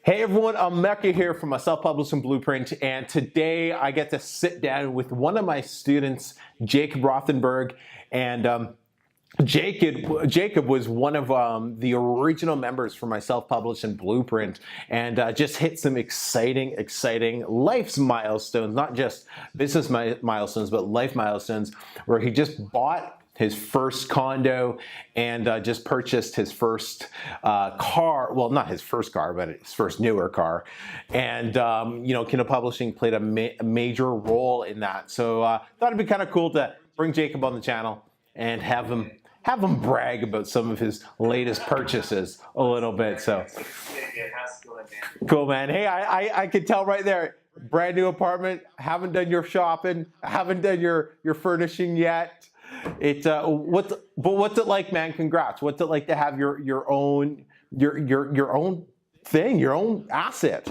Hey everyone, I'm Mecca here from my self-publishing blueprint, and today I get to sit down with one of my students, Jacob Rothenberg, and Jacob was one of the original members for my self-publishing blueprint, and just hit some exciting life's milestones, not just business milestones, but life milestones, where he just bought his first condo and just purchased his first car. Well, not his first car, but his first newer car. And, Kindle Publishing played a major role in that. So thought it'd be kind of cool to bring Jacob on the channel and have him brag about some of his latest purchases a little bit. So cool, man. Hey, I could tell right there, brand new apartment, haven't done your shopping, haven't done your furnishing yet. What's it like, man? Congrats. What's it like to have your own thing, your own asset?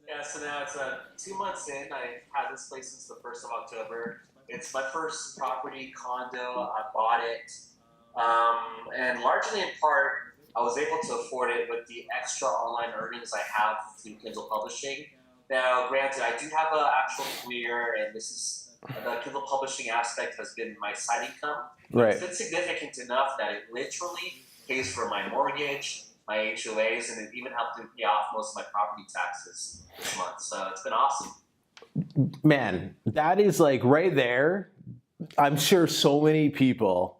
Yeah, so now it's 2 months in. I had this place since the 1st of October. It's my first property, condo. I bought it. And largely in part, I was able to afford it with the extra online earnings I have through Kindle Publishing. Now, granted, I do have an actual career, and this is the Kindle Publishing aspect has been my side income. Right. It's been significant enough that it literally pays for my mortgage, my HOAs, and it even helped to pay off most of my property taxes this month. So it's been awesome. Man, that is like right there. I'm sure so many people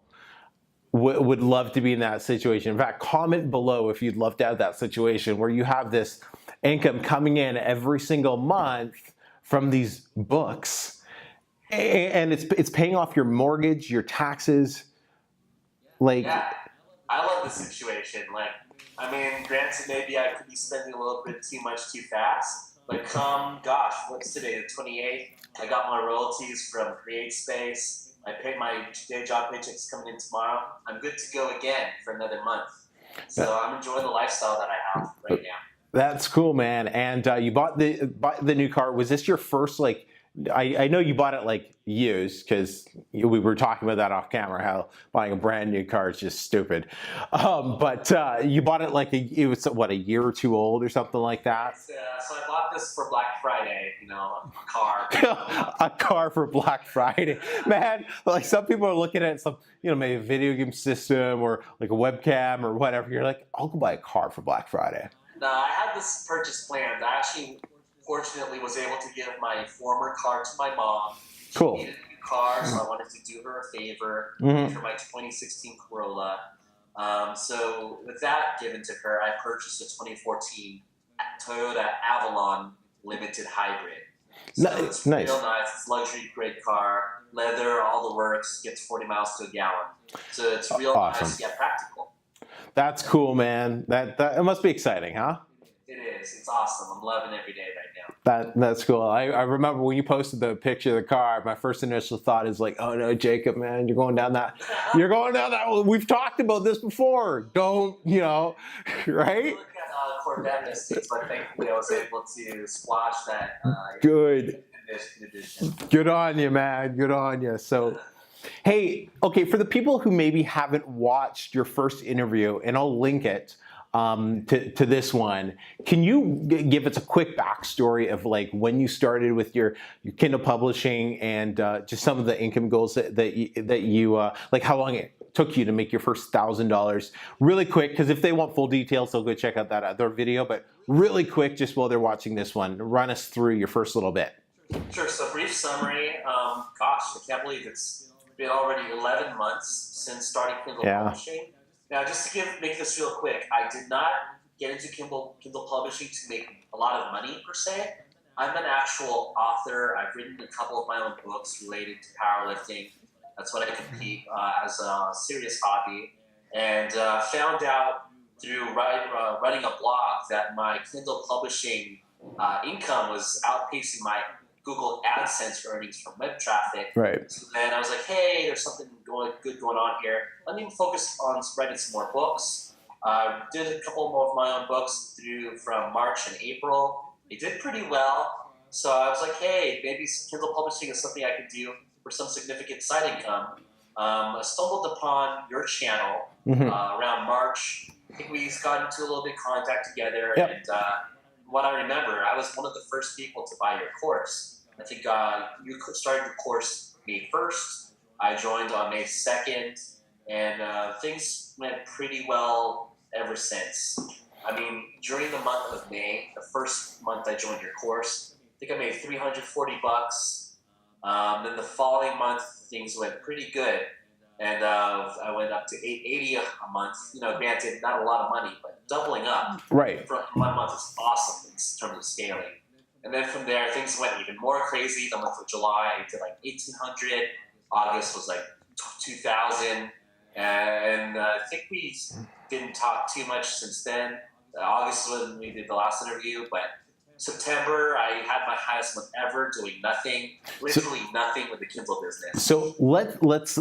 would love to be in that situation. In fact, comment below if you'd love to have that situation where you have this income coming in every single month from these books. And it's paying off your mortgage, your taxes. Like, yeah, I love this situation. Like, I mean, granted, maybe I could be spending a little bit too much too fast. But gosh, what's today, the 28th? I got my royalties from Create Space. I paid my day job paychecks coming in tomorrow. I'm good to go again for another month. So I'm enjoying the lifestyle that I have right now. That's cool, man. And you bought the new car. Was this your first, like, I know you bought it like used, because we were talking about that off camera, how buying a brand new car is just stupid. But you bought it like it was what, a year or two old or something like that? So I bought this for Black Friday, a car. A car for Black Friday. Man, like some people are looking at some, maybe a video game system or like a webcam or whatever. You're like, I'll go buy a car for Black Friday. No, I had this purchase planned. I actually fortunately was able to give my former car to my mom. Cool. She needed a new car, so I wanted to do her a favor for my 2016 Corolla. So with that given to her, I purchased a 2014 Toyota Avalon Limited Hybrid. So it's nice. Real nice. It's a luxury great car, leather, all the works, gets 40 miles to a gallon. So it's real awesome. Nice yet practical. That's cool, man. That it must be exciting, huh? It is. It's awesome. I'm loving every day right now. That's cool. I remember when you posted the picture of the car, my first initial thought is like, oh no, Jacob, man, you're going down that. We've talked about this before. Don't, right? Look at Corvette listings, but thankfully I was able to squash that. Good. Edition. Good on you, man. Good on you. So, hey, okay, for the people who maybe haven't watched your first interview, and I'll link it to this one, can you give us a quick backstory of like when you started with your Kindle publishing and just some of the income goals that you like how long it took you to make your first $1,000? Really quick, because if they want full details, they'll go check out that other video. But really quick, just while they're watching this one, run us through your first little bit. Sure. So brief summary. Gosh, I can't believe it's been already 11 months since starting Kindle publishing. Now, just to make this real quick, I did not get into Kindle Publishing to make a lot of money, per se. I'm an actual author. I've written a couple of my own books related to powerlifting. That's what I compete as a serious hobby. And found out through running a blog that my Kindle Publishing income was outpacing my Google AdSense earnings from web traffic. Right. So then I was like, hey, there's something good going on here. Let me focus on writing some more books. Did a couple more of my own books from March and April. They did pretty well. So I was like, hey, maybe Kindle publishing is something I could do for some significant side income. I stumbled upon your channel around March. I think we got into a little bit of contact together, and what I remember, I was one of the first people to buy your course. I think you started your course May 1st. I joined on May 2nd, and things went pretty well ever since. I mean, during the month of May, the first month I joined your course, I think I made $340. Then the following month, things went pretty good, and I went up to $880 a month. You know, granted, not a lot of money, but doubling up Right. from 1 month is awesome in terms of scaling. And then from there, things went even more crazy. The month of July, I did like 1,800. August was like 2,000, and I think we didn't talk too much since then. August is when we did the last interview, but September, I had my highest month ever doing nothing, literally nothing with the Kindle business. So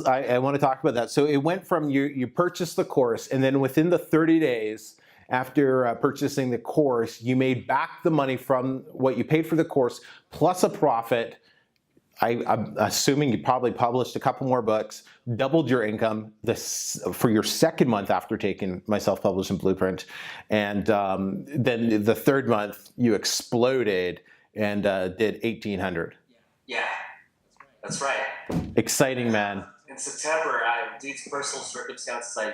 I want to talk about that. So it went from you purchased the course, and then within the 30 days after purchasing the course, you made back the money from what you paid for the course plus a profit. I'm assuming you probably published a couple more books, doubled your income for your second month after taking my self-publishing blueprint. And then the third month, you exploded and did 1,800. Yeah, that's right. Exciting, man. In September, due to personal circumstances, I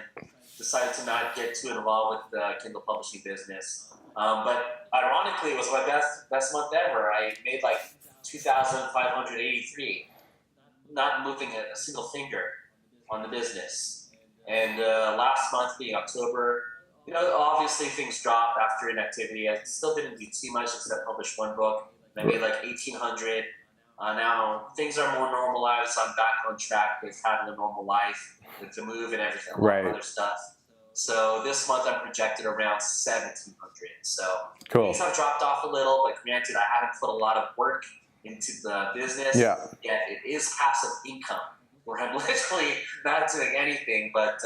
decided to not get too involved with the Kindle publishing business. But ironically, it was my best month ever. I made like 2,583, not moving a single finger on the business. And last month, being October, you know, obviously things dropped after inactivity. I still didn't do too much except publish one book. And I made like 1,800. Now things are more normalized. So I'm back on track with having a normal life with the move and everything, a lot of other stuff. So this month I'm projected around 1,700. So cool. Things have dropped off a little, but granted, I haven't put a lot of work into the business. Yeah. Yet it is passive income where I'm literally not doing anything. But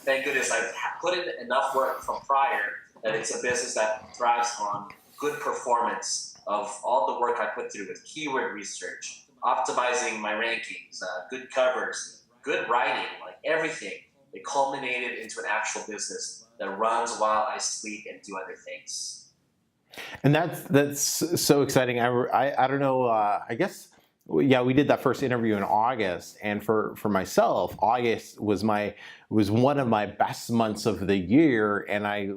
thank goodness I've put in enough work from prior that it's a business that thrives on good performance of all the work I put through with keyword research, optimizing my rankings, good covers, good writing, like everything. It culminated into an actual business that runs while I sleep and do other things. And that's so exciting. I don't know. I guess yeah, we did that first interview in August, and for myself, August was one of my best months of the year, and I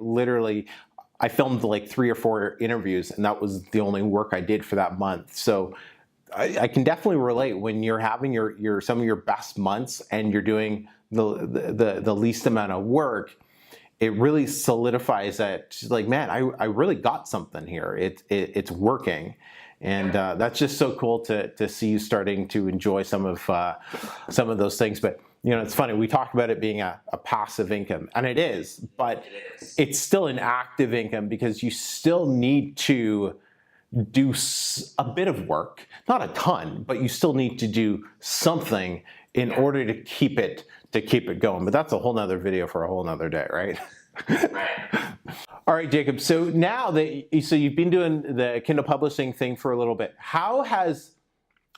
filmed like 3 or 4 interviews, and that was the only work I did for that month. So I can definitely relate when you're having some of your best months and you're doing the least amount of work. It really solidifies that, like, man, I really got something here. It's working, and that's just so cool to see you starting to enjoy some of those things. But you know, it's funny, we talked about it being a passive income, and it is, but it's still an active income because you still need to do a bit of work, not a ton, but you still need to do something in order to keep it going. But that's a whole nother video for a whole nother day, right? Right. All right, Jacob. So now so you've been doing the Kindle publishing thing for a little bit. How has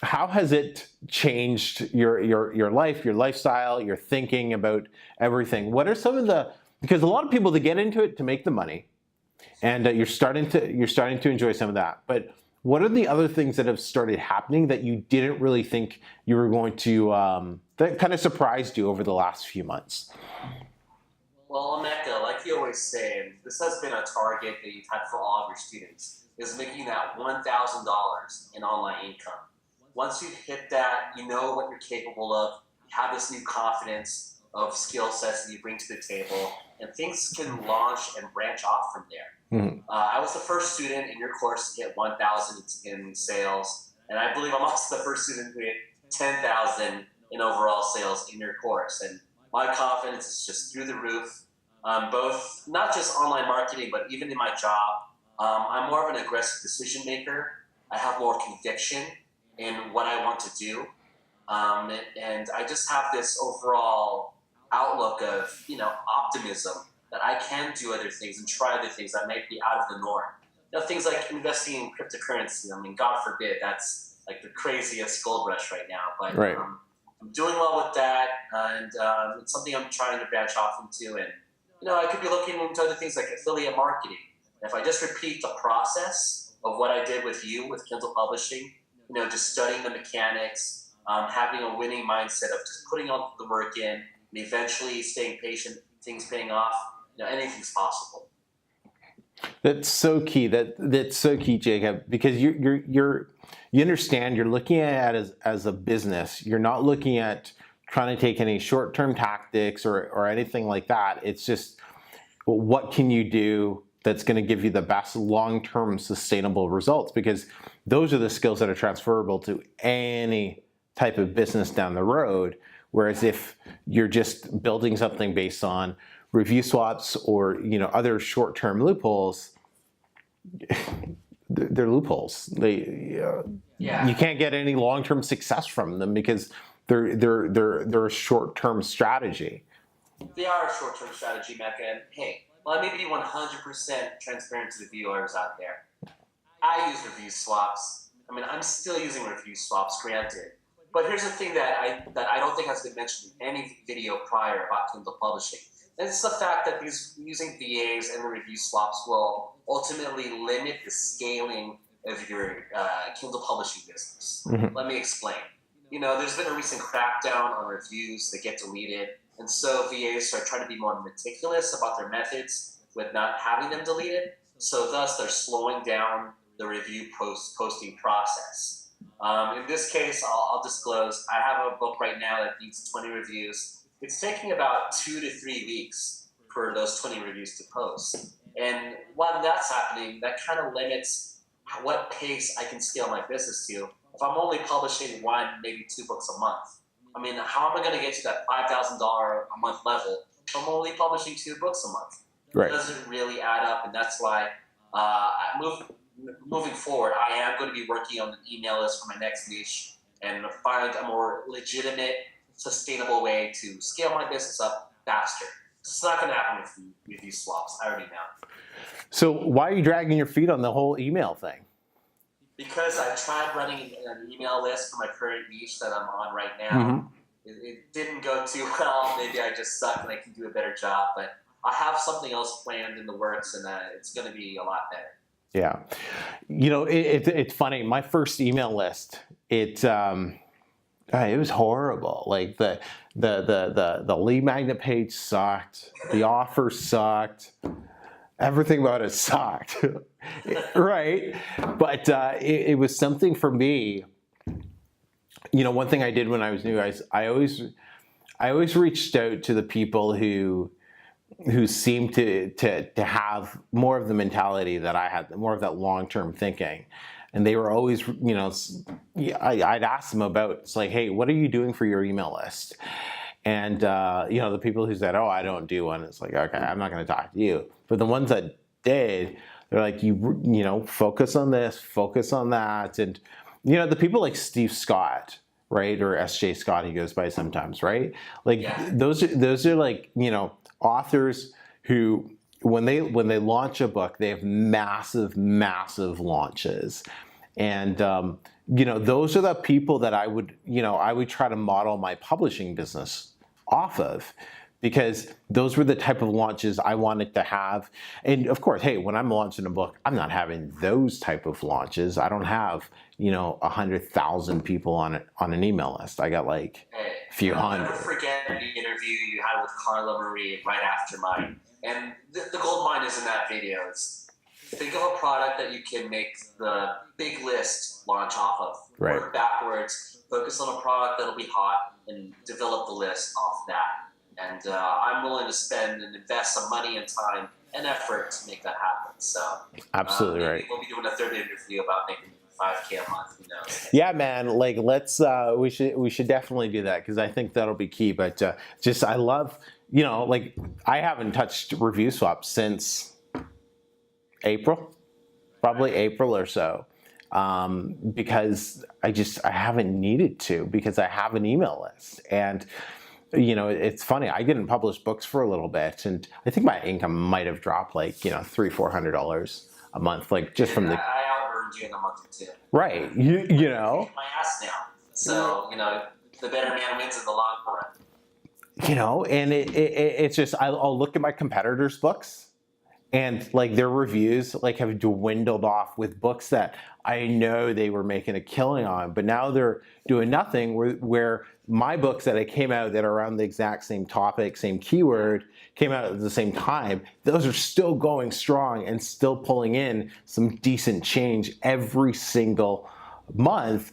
it changed your life, your lifestyle, your thinking about everything? What are some of because a lot of people, they get into it to make the money, and you're starting to enjoy some of that. But what are the other things that have started happening that you didn't really think you were going to, that kind of surprised you over the last few months? Well, Emeka, like you always say, and this has been a target that you've had for all of your students, is making that $1,000 in online income. Once you hit that, you know what you're capable of, you have this new confidence of skill sets that you bring to the table, and things can launch and branch off from there. Mm-hmm. I was the first student in your course to hit 1,000 in sales, and I believe I'm also the first student who hit 10,000 in overall sales in your course. And my confidence is just through the roof, both not just online marketing, but even in my job. I'm more of an aggressive decision maker. I have more conviction in what I want to do. And I just have this overall outlook of, optimism that I can do other things and try other things that might be out of the norm. Things like investing in cryptocurrency. I mean, God forbid, that's like the craziest gold rush right now. But right. I'm doing well with that, and it's something I'm trying to branch off into. And, I could be looking into other things like affiliate marketing, If I just repeat the process of what I did with you with Kindle publishing, just studying the mechanics, having a winning mindset of just putting all the work in, and eventually staying patient, things paying off, anything's possible. That's so key. That's so key, Jacob, because you understand you're looking at it as a business. You're not looking at trying to take any short-term tactics or anything like that. It's just, what can you do that's going to give you the best long-term sustainable results? Because those are the skills that are transferable to any type of business down the road. Whereas if you're just building something based on review swaps or other short-term loopholes, they're loopholes. You can't get any long-term success from them because they're a short-term strategy. They are a short-term strategy, Mecca. And hey, let me be 100% transparent to the viewers out there. I use review swaps. I'm still using review swaps, granted. But here's the thing that I don't think has been mentioned in any video prior about Kindle publishing. And it's the fact that using VAs and the review swaps will ultimately limit the scaling of your Kindle publishing business. Mm-hmm. Let me explain. There's been a recent crackdown on reviews that get deleted. And so VAs are trying to be more meticulous about their methods with not having them deleted. So thus, they're slowing down the review posting process. In this case, I'll disclose, I have a book right now that needs 20 reviews. It's taking about 2 to 3 weeks for those 20 reviews to post. And while that's happening, that kind of limits what pace I can scale my business to. If I'm only publishing 1, maybe 2 books a month, how am I going to get to that $5,000 a month level if I'm only publishing 2 books a month? Right. It doesn't really add up, and that's why moving forward, I am going to be working on an email list for my next niche and find a more legitimate, sustainable way to scale my business up faster. It's not going to happen with these swaps. I already know. So why are you dragging your feet on the whole email thing? Because I tried running an email list for my current niche that I'm on right now. Mm-hmm. It didn't go too well. Maybe I just suck and I can do a better job. But I have something else planned in the works, and it's going to be a lot better. Yeah. It's funny. My first email list, it was horrible. Like the lead magnet page sucked. The offer sucked. Everything about it sucked. Right? But it was something for me. One thing I did when I was new, I always reached out to the people who seemed to have more of the mentality that I had, more of that long-term thinking. And they were always, I'd ask them about, it's like, hey, what are you doing for your email list? And, the people who said, oh, I don't do one, it's like, okay, I'm not going to talk to you. But the ones that did, they're like, you focus on this, focus on that. And, the people like Steve Scott, right? Or SJ Scott, he goes by sometimes, right? Like, yeah. Those are like, authors who, when they launch a book, they have massive launches. And, those are the people that I would try to model my publishing business off of, because those were the type of launches I wanted to have. And of course, hey, when I'm launching a book, I'm not having those type of launches. I don't have, 100,000 people on an email list. I got like a few hundred. I'll never forget the interview you had with Carla Marie right after mine. And the gold mine is in that video. It's, think of a product that you can make the big list launch off of. Right. Work backwards, focus on a product that'll be hot, and develop the list off that. And I'm willing to spend and invest some money and time and effort to make that happen. So absolutely right. We'll be doing a third interview about making $5,000 a month. Who knows? Yeah, man. Like, let's we should definitely do that, because I think that'll be key. But I love, like, I haven't touched review swaps since April, probably April or so, because I haven't needed to, because I have an email list. And it's funny, I didn't publish books for a little bit, and I think my income might have dropped like $300-400 a month, like just from the. I out-earned you in a month or two. Right, I'm my ass now, so the better man wins in the long run. And it's just, I'll look at my competitors' books, and like their reviews like have dwindled off with books that I know they were making a killing on, but now they're doing nothing. Where my books that I came out that are around the exact same topic, same keyword, came out at the same time, those are still going strong and still pulling in some decent change every single month,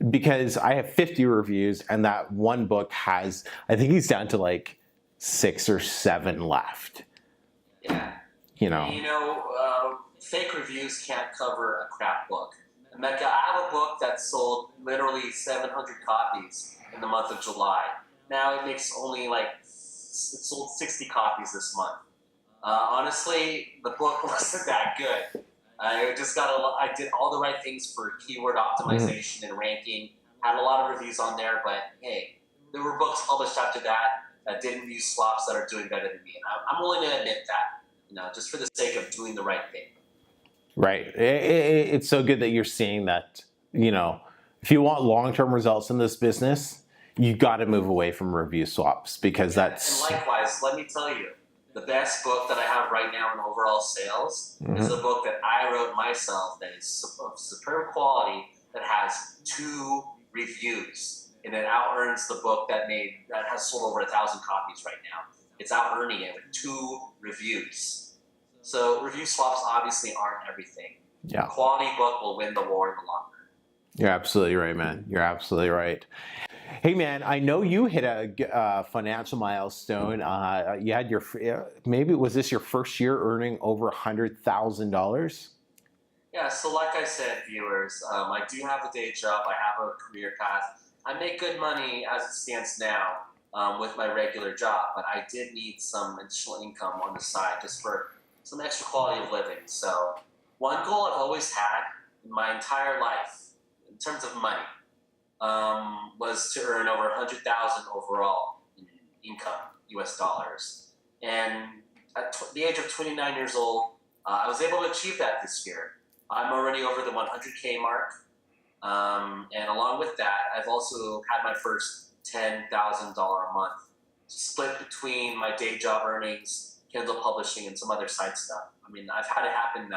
because I have 50 reviews and that one book has, I think he's down to like 6 or 7 left. Yeah. You know. Fake reviews can't cover a crap book. Mecca, I have a book that sold literally 700 copies in the month of July. Now it makes only like, it sold 60 copies this month. Honestly, the book wasn't that good. I did all the right things for keyword optimization and ranking. Had a lot of reviews on there, but hey, there were books published after that didn't use swaps that are doing better than me, and I'm willing to admit that. Just for the sake of doing the right thing. Right. It's so good that you're seeing that. If you want long-term results in this business, you got to move away from review swaps, because that's. And likewise, let me tell you, the best book that I have right now in overall sales is a book that I wrote myself that is of superb quality, that has 2 reviews, and it out-earns the book that has sold over 1,000 copies right now. It's out-earning it with 2 reviews. So review swaps obviously aren't everything. Yeah. Quality book will win the war in the long run. You're absolutely right, man. You're absolutely right. Hey, man, I know you hit a financial milestone. You had maybe was this your first year earning over $100,000? Yeah, so like I said, viewers, I do have a day job. I have a career path. I make good money as it stands now with my regular job, but I did need some additional income on the side just for some extra quality of living. So one goal I've always had in my entire life, in terms of money, was to earn over 100,000 overall in income, US dollars. And at the age of 29 years old, I was able to achieve that this year. I'm already over the 100K mark. And along with that, I've also had my first $10,000 a month split between my day job earnings, Kindle publishing, and some other side stuff. I mean, I've had it happen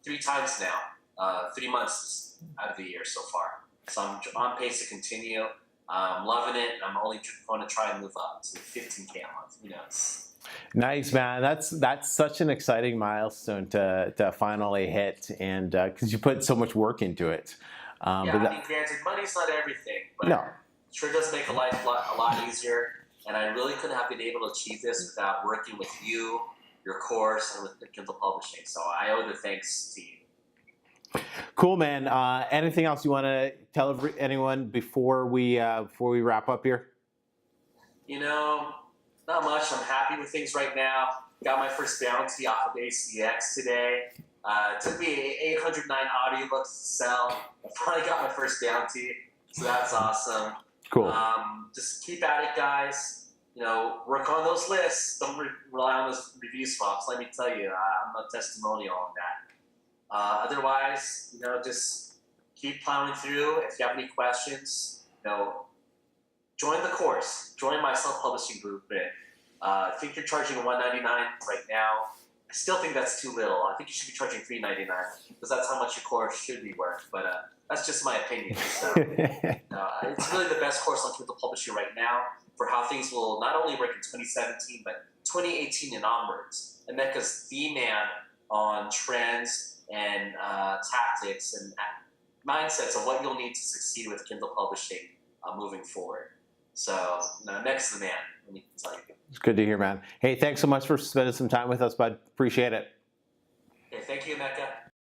3 times now, 3 months out of the year so far. So I'm on pace to continue. I'm loving it. I'm only going to try and move up to 15K a month. Who knows? Nice, man. That's such an exciting milestone to finally hit, and because you put so much work into it. Granted, money's not everything, but no. It sure does make life a lot easier. And I really couldn't have been able to achieve this without working with you, your course, and with the Kindle publishing. So I owe the thanks to you. Cool, man. Anything else you want to tell anyone before we wrap up here? Not much. I'm happy with things right now. Got my first bounty off of ACX today. It took me 809 audiobooks to sell. I finally got my first bounty, so that's awesome. Cool. Just keep at it, guys. Work on those lists. Don't rely on those review swaps. Let me tell you, I'm a testimonial on that. Otherwise, just keep plowing through. If you have any questions, join the course. Join my self-publishing blueprint. I think you're charging $199 right now. I still think that's too little. I think you should be charging $399 because that's how much your course should be worth. But that's just my opinion. So, it's really the best course on Kindle Publishing right now for how things will not only work in 2017, but 2018 and onwards. And Mecca's the man on trends and tactics and mindsets of what you'll need to succeed with Kindle Publishing moving forward. So, Mecca's the man, let me tell you. It's good to hear, man. Hey, thanks so much for spending some time with us, bud. Appreciate it. Okay, thank you, Mecca.